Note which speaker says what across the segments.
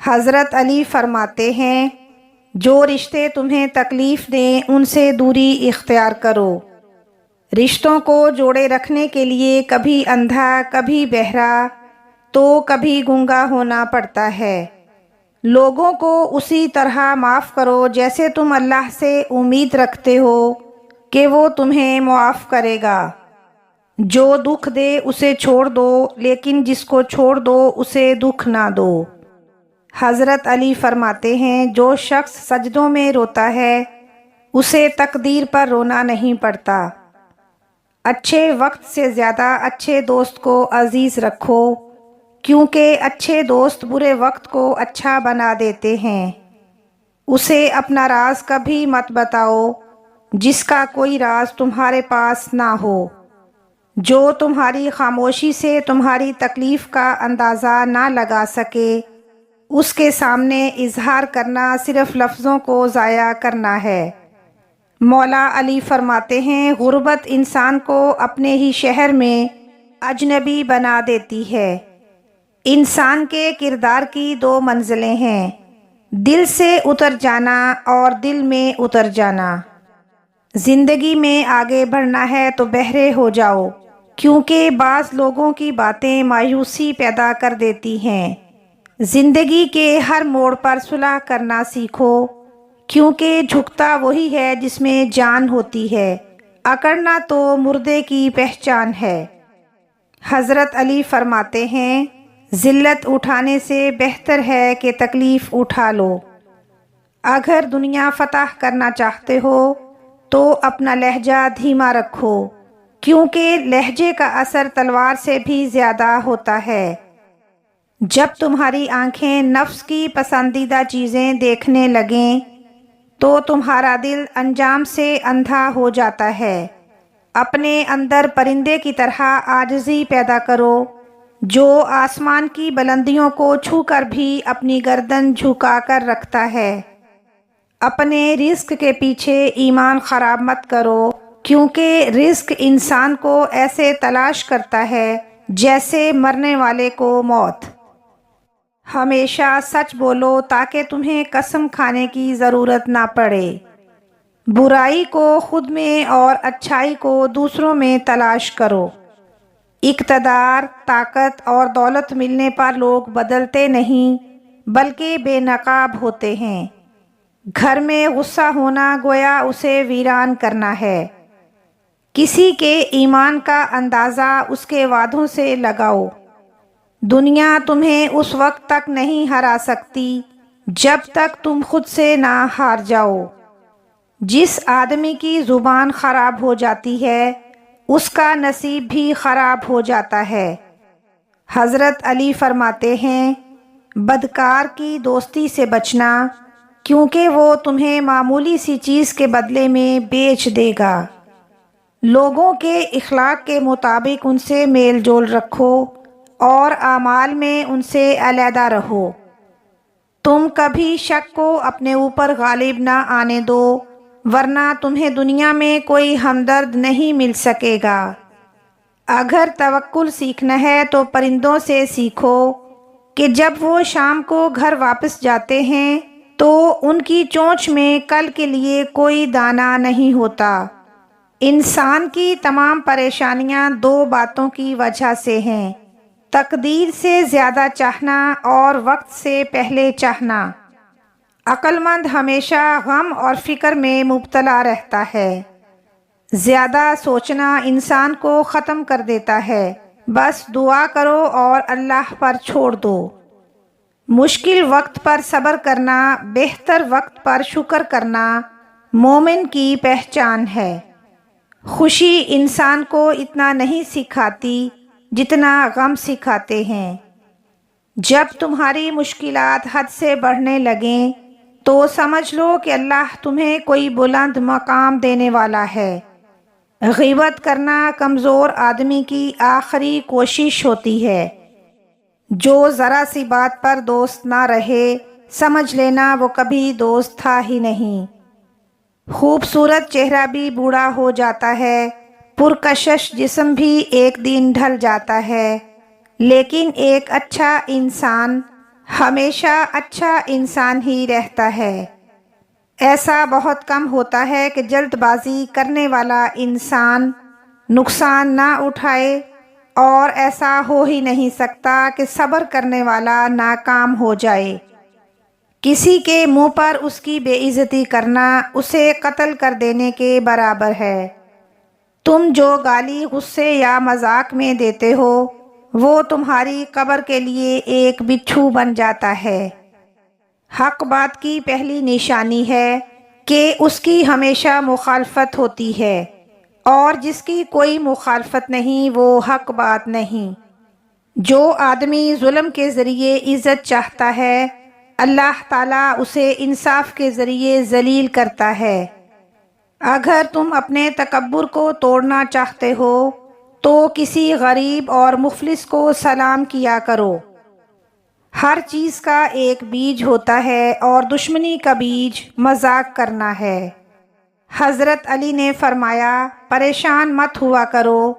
Speaker 1: حضرت علی فرماتے ہیں، جو رشتے تمہیں تکلیف دیں ان سے دوری اختیار کرو۔ رشتوں کو جوڑے رکھنے کے لیے کبھی اندھا، کبھی بہرا، تو کبھی گونگا ہونا پڑتا ہے۔ لوگوں کو اسی طرح معاف کرو جیسے تم اللہ سے امید رکھتے ہو کہ وہ تمہیں معاف کرے گا۔ جو دکھ دے اسے چھوڑ دو، لیکن جس کو چھوڑ دو اسے دکھ نہ دو۔ حضرت علی فرماتے ہیں، جو شخص سجدوں میں روتا ہے اسے تقدیر پر رونا نہیں پڑتا۔ اچھے وقت سے زیادہ اچھے دوست کو عزیز رکھو، کیونکہ اچھے دوست برے وقت کو اچھا بنا دیتے ہیں۔ اسے اپنا راز کبھی مت بتاؤ جس کا کوئی راز تمہارے پاس نہ ہو۔ جو تمہاری خاموشی سے تمہاری تکلیف کا اندازہ نہ لگا سکے، اس کے سامنے اظہار کرنا صرف لفظوں کو ضائع کرنا ہے۔ مولا علی فرماتے ہیں، غربت انسان کو اپنے ہی شہر میں اجنبی بنا دیتی ہے۔ انسان کے کردار کی دو منزلیں ہیں، دل سے اتر جانا اور دل میں اتر جانا۔ زندگی میں آگے بڑھنا ہے تو بہرے ہو جاؤ، کیونکہ بعض لوگوں کی باتیں مایوسی پیدا کر دیتی ہیں۔ زندگی کے ہر موڑ پر صلح کرنا سیکھو، کیونکہ جھکتا وہی ہے جس میں جان ہوتی ہے، اکڑنا تو مردے کی پہچان ہے۔ حضرت علی فرماتے ہیں، ذلت اٹھانے سے بہتر ہے کہ تکلیف اٹھا لو۔ اگر دنیا فتح کرنا چاہتے ہو تو اپنا لہجہ دھیما رکھو، کیونکہ لہجے کا اثر تلوار سے بھی زیادہ ہوتا ہے۔ جب تمہاری آنکھیں نفس کی پسندیدہ چیزیں دیکھنے لگیں تو تمہارا دل انجام سے اندھا ہو جاتا ہے۔ اپنے اندر پرندے کی طرح عاجزی پیدا کرو، جو آسمان کی بلندیوں کو چھو کر بھی اپنی گردن جھکا کر رکھتا ہے۔ اپنے رزق کے پیچھے ایمان خراب مت کرو، کیونکہ رزق انسان کو ایسے تلاش کرتا ہے جیسے مرنے والے کو موت۔ ہمیشہ سچ بولو تاکہ تمہیں قسم کھانے کی ضرورت نہ پڑے۔ برائی کو خود میں اور اچھائی کو دوسروں میں تلاش کرو۔ اقتدار، طاقت اور دولت ملنے پر لوگ بدلتے نہیں بلکہ بے نقاب ہوتے ہیں۔ گھر میں غصہ ہونا گویا اسے ویران کرنا ہے۔ کسی کے ایمان کا اندازہ اس کے وعدوں سے لگاؤ۔ دنیا تمہیں اس وقت تک نہیں ہرا سکتی جب تک تم خود سے نہ ہار جاؤ۔ جس آدمی کی زبان خراب ہو جاتی ہے اس کا نصیب بھی خراب ہو جاتا ہے۔ حضرت علی فرماتے ہیں، بدکار کی دوستی سے بچنا، کیونکہ وہ تمہیں معمولی سی چیز کے بدلے میں بیچ دے گا۔ لوگوں کے اخلاق کے مطابق ان سے میل جول رکھو اور اعمال میں ان سے علیحدہ رہو۔ تم کبھی شک کو اپنے اوپر غالب نہ آنے دو، ورنہ تمہیں دنیا میں کوئی ہمدرد نہیں مل سکے گا۔ اگر توکل سیکھنا ہے تو پرندوں سے سیکھو کہ جب وہ شام کو گھر واپس جاتے ہیں تو ان کی چونچ میں کل کے لیے کوئی دانہ نہیں ہوتا۔ انسان کی تمام پریشانیاں دو باتوں کی وجہ سے ہیں، تقدیر سے زیادہ چاہنا اور وقت سے پہلے چاہنا۔ عقل مند ہمیشہ غم اور فکر میں مبتلا رہتا ہے۔ زیادہ سوچنا انسان کو ختم کر دیتا ہے۔ بس دعا کرو اور اللہ پر چھوڑ دو۔ مشکل وقت پر صبر کرنا، بہتر وقت پر شکر کرنا مومن کی پہچان ہے۔ خوشی انسان کو اتنا نہیں سکھاتی جتنا غم سکھاتے ہیں۔ جب تمہاری مشکلات حد سے بڑھنے لگیں تو سمجھ لو کہ اللہ تمہیں کوئی بلند مقام دینے والا ہے۔ غیبت کرنا کمزور آدمی کی آخری کوشش ہوتی ہے۔ جو ذرا سی بات پر دوست نہ رہے، سمجھ لینا وہ کبھی دوست تھا ہی نہیں۔ خوبصورت چہرہ بھی بوڑھا ہو جاتا ہے، پرکشش جسم بھی ایک دن ڈھل جاتا ہے، لیکن ایک اچھا انسان ہمیشہ اچھا انسان ہی رہتا ہے۔ ایسا بہت کم ہوتا ہے کہ جلد بازی کرنے والا انسان نقصان نہ اٹھائے، اور ایسا ہو ہی نہیں سکتا کہ صبر کرنے والا ناکام ہو جائے۔ کسی کے منہ پر اس کی بے عزتی کرنا اسے قتل کر دینے کے برابر ہے۔ تم جو گالی غصے یا مذاق میں دیتے ہو وہ تمہاری قبر کے لیے ایک بچھو بن جاتا ہے۔ حق بات کی پہلی نشانی ہے کہ اس کی ہمیشہ مخالفت ہوتی ہے، اور جس کی کوئی مخالفت نہیں وہ حق بات نہیں۔ جو آدمی ظلم کے ذریعے عزت چاہتا ہے اللہ تعالیٰ اسے انصاف کے ذریعے ذلیل کرتا ہے۔ اگر تم اپنے تکبر کو توڑنا چاہتے ہو تو کسی غریب اور مفلس کو سلام کیا کرو۔ ہر چیز کا ایک بیج ہوتا ہے اور دشمنی کا بیج مذاق کرنا ہے۔ حضرت علی نے فرمایا، پریشان مت ہوا کرو،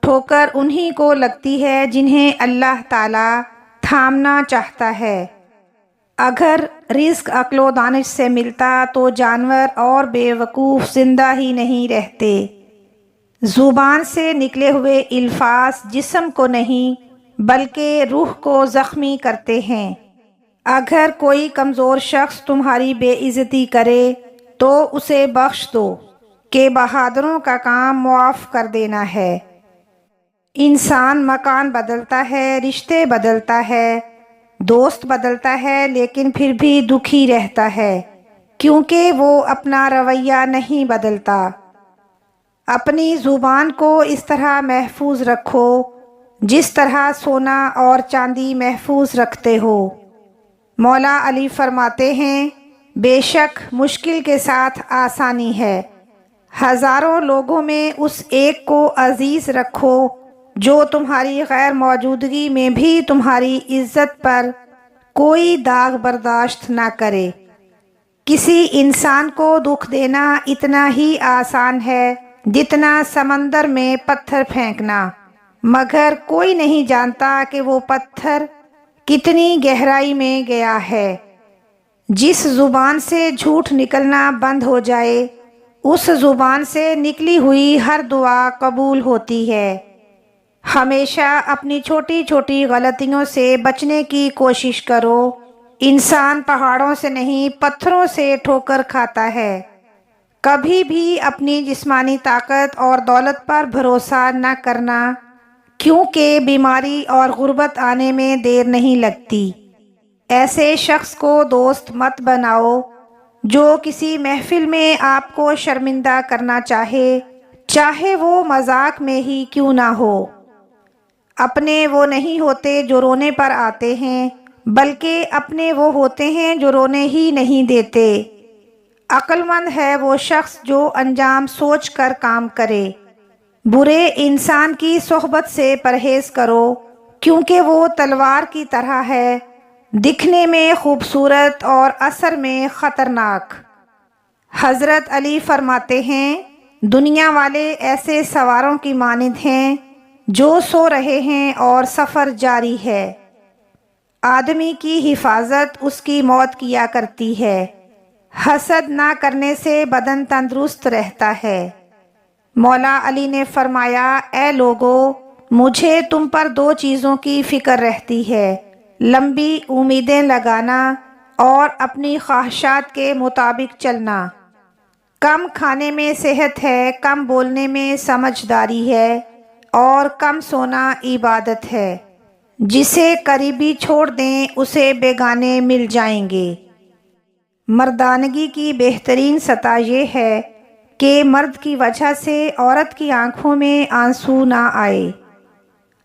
Speaker 1: ٹھوکر انہی کو لگتی ہے جنہیں اللہ تعالیٰ تھامنا چاہتا ہے۔ اگر رزق عقل و دانش سے ملتا تو جانور اور بے وقوف زندہ ہی نہیں رہتے۔ زبان سے نکلے ہوئے الفاظ جسم کو نہیں بلکہ روح کو زخمی کرتے ہیں۔ اگر کوئی کمزور شخص تمہاری بے عزتی کرے تو اسے بخش دو کہ بہادروں کا کام معاف کر دینا ہے۔ انسان مکان بدلتا ہے، رشتے بدلتا ہے، دوست بدلتا ہے، لیکن پھر بھی دکھی رہتا ہے کیونکہ وہ اپنا رویہ نہیں بدلتا۔ اپنی زبان کو اس طرح محفوظ رکھو جس طرح سونا اور چاندی محفوظ رکھتے ہو۔ مولا علی فرماتے ہیں، بے شک مشکل کے ساتھ آسانی ہے۔ ہزاروں لوگوں میں اس ایک کو عزیز رکھو جو تمہاری غیر موجودگی میں بھی تمہاری عزت پر کوئی داغ برداشت نہ کرے۔ کسی انسان کو دکھ دینا اتنا ہی آسان ہے جتنا سمندر میں پتھر پھینکنا، مگر کوئی نہیں جانتا کہ وہ پتھر کتنی گہرائی میں گیا ہے۔ جس زبان سے جھوٹ نکلنا بند ہو جائے اس زبان سے نکلی ہوئی ہر دعا قبول ہوتی ہے۔ ہمیشہ اپنی چھوٹی چھوٹی غلطیوں سے بچنے کی کوشش کرو۔ انسان پہاڑوں سے نہیں پتھروں سے ٹھوکر کھاتا ہے۔ کبھی بھی اپنی جسمانی طاقت اور دولت پر بھروسہ نہ کرنا، کیونکہ بیماری اور غربت آنے میں دیر نہیں لگتی۔ ایسے شخص کو دوست مت بناؤ جو کسی محفل میں آپ کو شرمندہ کرنا چاہے وہ مذاق میں ہی کیوں نہ ہو۔ اپنے وہ نہیں ہوتے جو رونے پر آتے ہیں، بلکہ اپنے وہ ہوتے ہیں جو رونے ہی نہیں دیتے۔ عقل مند ہے وہ شخص جو انجام سوچ کر کام کرے۔ برے انسان کی صحبت سے پرہیز کرو کیونکہ وہ تلوار کی طرح ہے، دکھنے میں خوبصورت اور اثر میں خطرناک۔ حضرت علی فرماتے ہیں، دنیا والے ایسے سواروں کی مانند ہیں جو سو رہے ہیں اور سفر جاری ہے۔ آدمی کی حفاظت اس کی موت کیا کرتی ہے۔ حسد نہ کرنے سے بدن تندرست رہتا ہے۔ مولا علی نے فرمایا، اے لوگو، مجھے تم پر دو چیزوں کی فکر رہتی ہے، لمبی امیدیں لگانا اور اپنی خواہشات کے مطابق چلنا۔ کم کھانے میں صحت ہے، کم بولنے میں سمجھداری ہے، اور کم سونا عبادت ہے۔ جسے قریبی چھوڑ دیں اسے بیگانے مل جائیں گے۔ مردانگی کی بہترین سطح یہ ہے کہ مرد کی وجہ سے عورت کی آنکھوں میں آنسو نہ آئے۔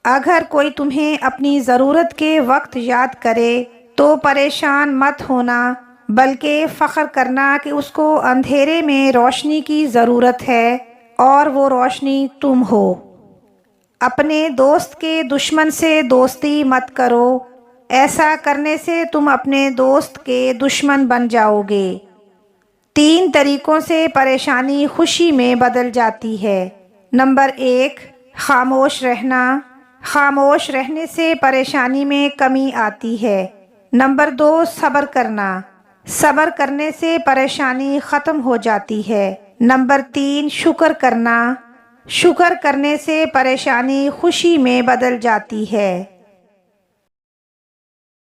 Speaker 1: اگر کوئی تمہیں اپنی ضرورت کے وقت یاد کرے تو پریشان مت ہونا، بلکہ فخر کرنا کہ اس کو اندھیرے میں روشنی کی ضرورت ہے اور وہ روشنی تم ہو۔ اپنے دوست کے دشمن سے دوستی مت کرو، ایسا کرنے سے تم اپنے دوست کے دشمن بن جاؤ گے۔ 3 طریقوں سے پریشانی خوشی میں بدل جاتی ہے۔ نمبر 1، خاموش رہنا۔ خاموش رہنے سے پریشانی میں کمی آتی ہے۔ نمبر 2 صبر کرنا، صبر کرنے سے پریشانی ختم ہو جاتی ہے۔ نمبر 3 شکر کرنا، شکر کرنے سے پریشانی خوشی میں بدل جاتی ہے۔